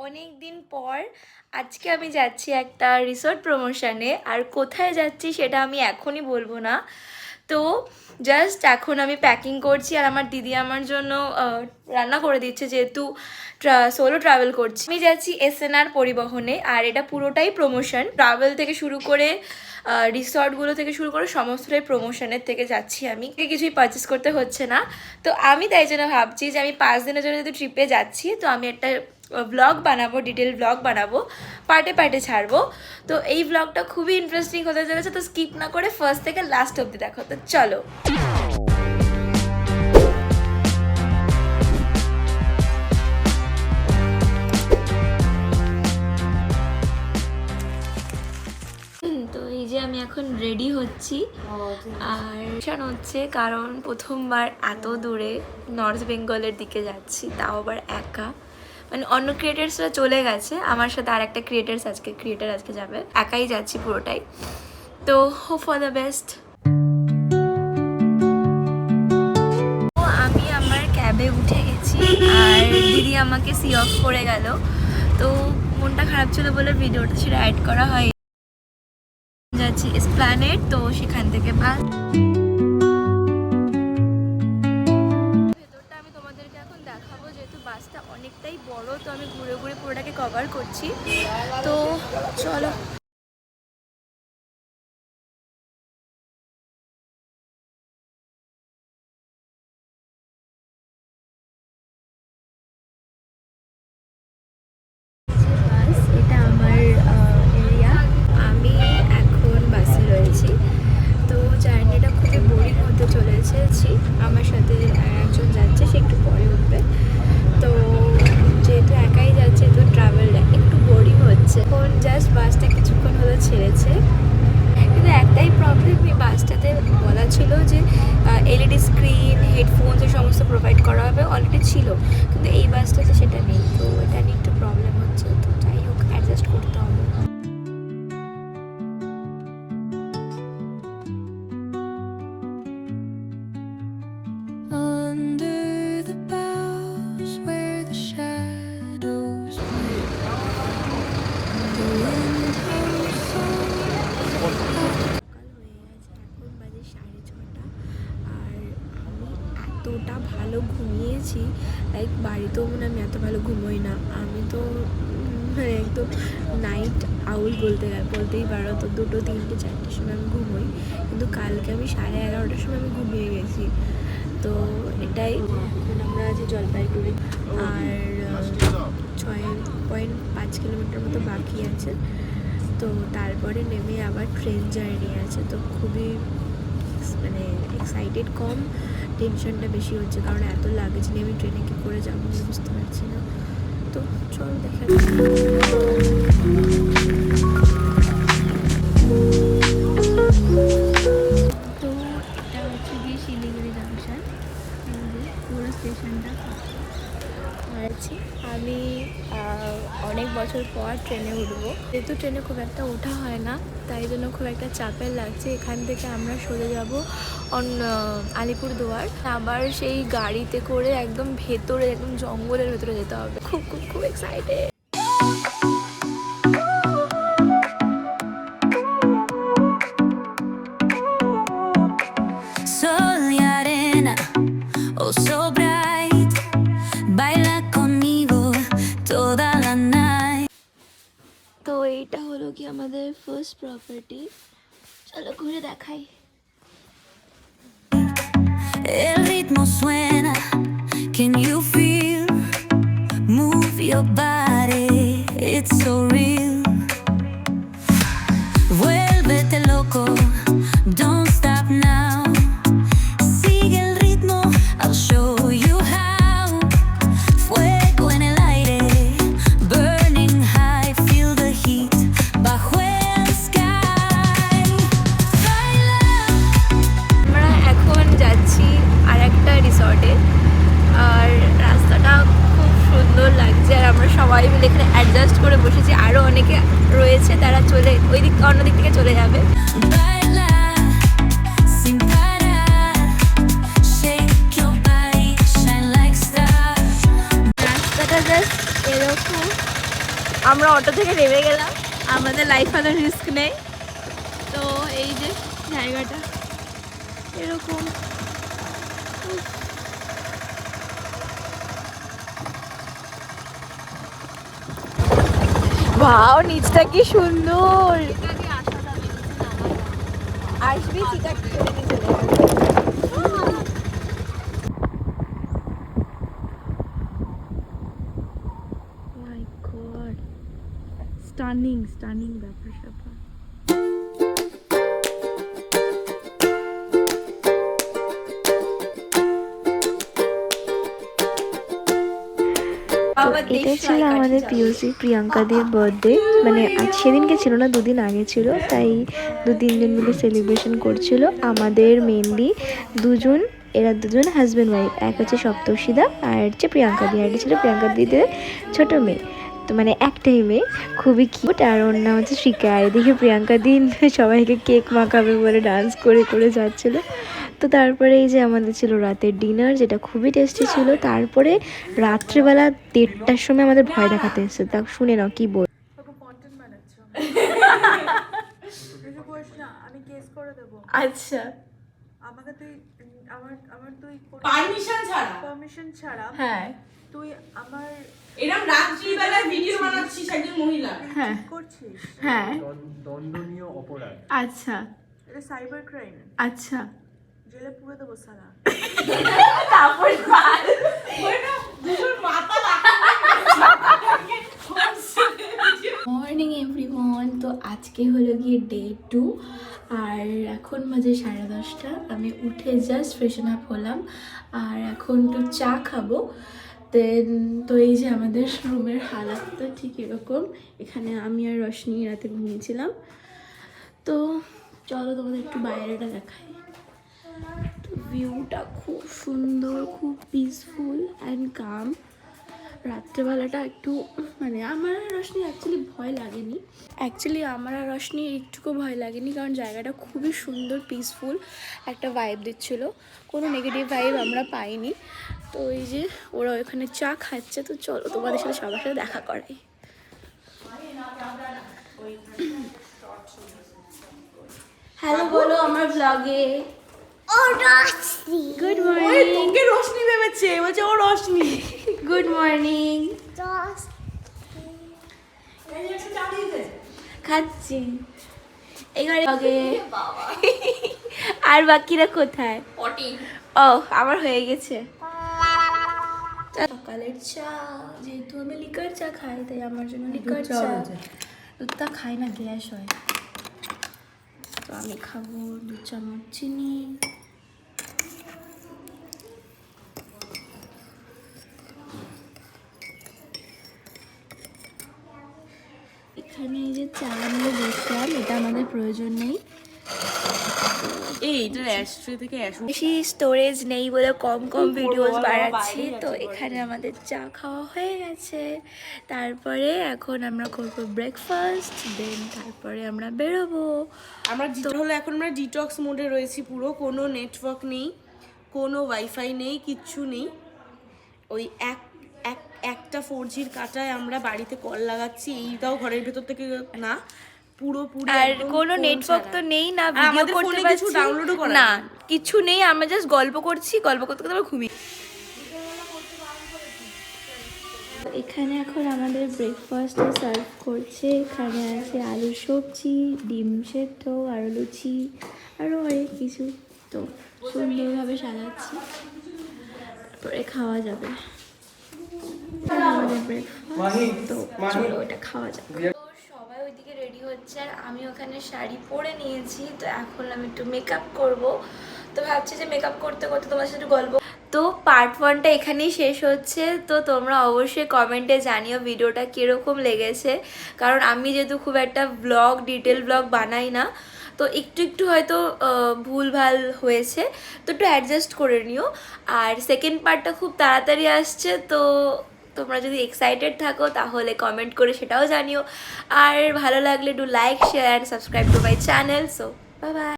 অনেক দিন পর আজকে আমি যাচ্ছি একটা রিসোর্ট প্রমোশনে। আর কোথায় যাচ্ছি সেটা আমি এখনই বলবো না। তো জাস্ট এখন আমি প্যাকিং করছি, আর আমার দিদি আমার জন্য রান্না করে দিচ্ছে, যেহেতু সোলো ট্রাভেল করছি। আমি যাচ্ছি এসএনআর পরিবহনে, আর এটা পুরোটাই প্রমোশন। ট্রাভেল থেকে শুরু করে রিসর্টগুলো থেকে শুরু করে সমস্তটাই প্রমোশনের থেকে যাচ্ছি। আমি কিছুই পারচেস করতে হচ্ছে না। তো আমি তাই জন্য ভাবছি যে আমি 5 দিনের জন্য যদি ট্রিপে যাচ্ছি, তো আমি একটা ব্লগ বানাবো, ডিটেল ব্লগ বানাবো, পার্টে পার্টে ছাড়বো। তো এই ব্লগটা খুবই ইন্টারেস্টিং হতে চলেছে, তো স্কিপ না করে ফার্স্ট থেকে লাস্ট অবধি দেখো। তো চলো। তো এই যে আমি এখন রেডি হচ্ছি, আর হচ্ছে কারণ প্রথমবার এত দূরে নর্থ বেঙ্গলের দিকে যাচ্ছি, তাও আবার একা। মানে অন্য ক্রিয়েটার্সরা চলে গেছে, আমার সাথে আর একটা ক্রিয়েটার আজকে যাবে। একাই যাচ্ছি পুরোটাই। তো হোপ ফর দ্য বেস্ট। আমি আমার ক্যাবে উঠে গেছি, আর দিদি আমাকে সি অফ করে গেল। তো মনটা খারাপ ছিল বলে ভিডিওটা সেটা অ্যাড করা হয়। যাচ্ছি এসপ্ল্যানেড, তো সেখান থেকে বাস। ভেতরটা আমি তোমাদেরকে এখন দেখাবো, যেহেতু বাসটা অনেকটাই বড়, তো আমি ঘুরে ঘুরে পুরোটাকে কভার করছি। তো চলো। এটা আমার এরিয়া, আমি এখন বাসে রয়েছি। তো জার্নিটা খুবই বোরিং হতে চলেছে। আমার সাথে একজন যাচ্ছে, সে একটু পরে উঠবে। তো যেহেতু একাই যাচ্ছে, তো ট্রাভেলটা একটু বোরিং হচ্ছে। এখন জাস্ট বাসটা কিছুক্ষণ হলো ছেড়েছে, কিন্তু একটাই প্রবলেম, এই বাসটাতে বলা ছিল যে এলইডি স্ক্রিন, হেডফোনস এই সমস্ত প্রোভাইড করা হবে, অলরেডি ছিল, কিন্তু এই বাসটাতে সেটা নেই। তো এটা নিয়ে একটু প্রবলেম হচ্ছে, তো যাই হোক অ্যাডজাস্ট করতে হবে। এতটা ভালো ঘুমিয়েছি, লাইক বাড়িতেও মনে আমি এত ভালো ঘুমোই না। আমি তো মানে একদম নাইট আউল বলতেই পারো। তো 2টো 3টে 4টের সময় আমি ঘুমোই, কিন্তু কালকে আমি 11:30টার সময় আমি ঘুমিয়ে গেছি। তো এটাই। এখন আমরা আছি জলপাইগুড়ি, আর 6.5 কিলোমিটার মতো বাকি আছে। তো তারপরে নেমে আবার ট্রেন জার্নি আছে। তো খুবই মানে এক্সাইটেড কম, টেনশনটা বেশি হচ্ছে, কারণ এত লাগেজ নিয়ে আমি ট্রেনে কী করে যাবো বুঝতে পারছি না। তো চলো দেখা যাক। তো এটা হচ্ছে গিয়ে শিলিগুড়ি জাংশন, পুরো স্টেশনটা আছি। আমি অনেক বছর পর ট্রেনে উঠবো, যেহেতু ট্রেনে খুব একটা ওঠা হয় না, তাই জন্য খুব একটা চাপের লাগছে। এখান থেকে আমরা সরে যাব আলিপুরদুয়ার, আবার সেই গাড়িতে করে একদম ভেতরে, একদম জঙ্গলের ভেতরে যেতে হবে। খুব খুব খুব এক্সাইটেড। তো এইটা হলো কি আমাদের ফার্স্ট প্রপার্টি, চলো ঘুরে দেখাই। El ritmo suena, can you feel? Move your body, it's so real. Vuélvete loco, don't stop now. Sigue el ritmo, I'll show you how. Fuego en el aire, burning high, feel the heat bajo el sky. Baila. আমরা এখন যাচ্ছি আর একটা রিসর্টে, আর রাস্তাটা খুব সুন্দর লাগছে, আর আমরা সবাই মিলে এখানে অ্যাডজাস্ট করে বসেছি। আরও অনেকে রয়েছে, তারা অন্য দিক থেকে চলে যাবে। রাস্তাটা জাস্ট এরকম আমরা অটো থেকে নেমে গেলাম, আমাদের লাইফ আর রিস্ক নেই। তো এই যে জায়গাটা এরকম, ভাও নিচটা কি সুন্দর। আসবি ঠিক আছে, স্টানিং স্টানিং ব্যাপার স্যাপার। এটা ছিল আমাদের পিওসি প্রিয়াঙ্কাদির বার্থডে, মানে আজ সেদিনকে ছিল না, দুদিন আগে ছিল, তাই 2-3 দিন মিলে সেলিব্রেশন করছিল। আমাদের মেনলি এরা দুজন হাজব্যান্ড ওয়াইফ, এক হচ্ছে সপ্তর্ষিদা আর হচ্ছে প্রিয়াঙ্কাদি, আর এটা ছিল প্রিয়াঙ্কাদিদের ছোটো মেয়ে, তো মানে একটাই মেয়ে, খুবই কিউট। আর ওর নাম হচ্ছে শ্রীকা। আর এদিকে প্রিয়াঙ্কাদি সবাইকে কেক মাখাবে বলে ডান্স করে করে যাচ্ছিলো। তো তারপরে এই যে আমাদের ছিল রাতের ডিনার, যেটা খুবই টেস্টি ছিল। তারপরে রাত্রেবেলা 1:30টার সময় আমাদের ভয় দেখাতে এসেছে, তা শুনে নাও কি বল। আচ্ছা, আমাকে তুই আমার তুই পারমিশন ছাড়া হ্যাঁ তুই আমার এরকম রাত্রিবেলায় ভিডিও বানাচ্ছিস একজন মহিলা, হ্যাঁ করছিস, হ্যাঁ দণ্ডনীয় অপরাধ। আচ্ছা এটা সাইবার ক্রাইম, আচ্ছা। জেলে পুরে দেবো সালা। তারপর মর্নিং এভরিওয়ান, তো আজকে হলো গিয়ে ডে 2 আর এখন বাজে 10:30। আমি উঠে জাস্ট ফ্রেশন আপ হলাম আর এখন একটু চা খাবো। দেন তো এই যে আমাদের রুমের হালাতটা ঠিক এরকম, এখানে আমি আর রশনি রাতে ঘুমিয়েছিলাম। তো চলো তোমাদের একটু বাইরেটা দেখাই। তো ভিউটা খুব সুন্দর, খুব পিসফুল অ্যান্ড কাম। রাত্রেবেলাটা একটু মানে আমার আর রশনি আমার আর রশনির একটুকু ভয় লাগেনি, কারণ জায়গাটা খুবই সুন্দর, পিসফুল একটা ভাইব দিচ্ছিলো, কোনো নেগেটিভ ভাইব আমরা পাইনি। তো এই যে ওরা ওখানে চা খাচ্ছে, তো চলো তোমাদের সাথে সবার সাথে দেখা করাই। হ্যালো বলো আমার ব্লগে। Good morning. তোকে রোশনি ভেবেছে, বলছে ও রোশনি। Good morning. খাচ্ছি এই ঘরে ব্লগে। আর বাকিরা কোথায়? ও আমার হয়ে গেছে সকালের চা, যেহেতু আমি লিকার চা খাই তাই আমার জন্য লিকার চা। দুধটা খাই না, গ্যাস হয়, তো আমি খাবো 2 চামচ চিনি। এখানে এই যে চা নিয়ে বসলাম, এটা আমাদের প্রয়োজন নেই, বেশি স্টোরেজ নেই বলে কম ভিডিওস বানাচ্ছি। তো এখানে আমাদের চা খাওয়া হয়ে গেছে, তারপরে এখন আমরা করবো ব্রেকফাস্ট, দেন তারপরে আমরা বেরোবো। আমরা হলো এখন আমরা ডিটক্স মোডে রয়েছি পুরো, কোনো নেটওয়ার্ক নেই, কোনো ওয়াইফাই নেই, কিচ্ছু নেই। ওই একটা 4Gর কাটায় আমরা বাড়িতে কল লাগাচ্ছি, এইটাও ঘরের ভেতর থেকে না, পুরোপুরি আর কোনো নেটওয়ার্ক তো নেই না, ভিডিও করতে পারছি না, কিছু নেই, আমরা জাস্ট গল্প করছি, গল্প করতে করতে আমরা ঘুমিয়ে। এখানে এখন আমাদের ব্রেকফাস্টে সার্ভ করছে, এখানে আছে আলুর সবজি, ডিম সেদ্ধ, আরও লুচি, আরও অনেক কিছু। তো সুন্দরভাবে সাজাচ্ছি, তারপরে খাওয়া যাবে আমাদের ব্রেকফাস্ট। তো চলো ওটা খাওয়া যাবে। সবাই ওইদিকে রেডি হচ্ছে আর আমি ওখানে শাড়ি পরে নিয়েছি, তো এখন আমি একটু মেকআপ করব। তো ভাবছি যে মেকআপ করতে করতে তোমার সাথে একটু গল্প। তো পার্ট 1টা এখানেই শেষ হচ্ছে। তো তোমরা অবশ্যই কমেন্টে জানিও ভিডিওটা কীরকম লেগেছে, কারণ আমি যেহেতু খুব একটা ডিটেল ব্লগ বানাই না, তো একটু হয়তো ভুলভাল হয়েছে, তো একটু অ্যাডজাস্ট করে নিও। আর সেকেন্ড পার্টটা খুব তাড়াতাড়ি আসছে, তো তোমরা যদি এক্সাইটেড থাকো তাহলে কমেন্ট করে সেটাও জানিও। আর ভালো লাগলে do like, share and subscribe to my channel. So bye bye.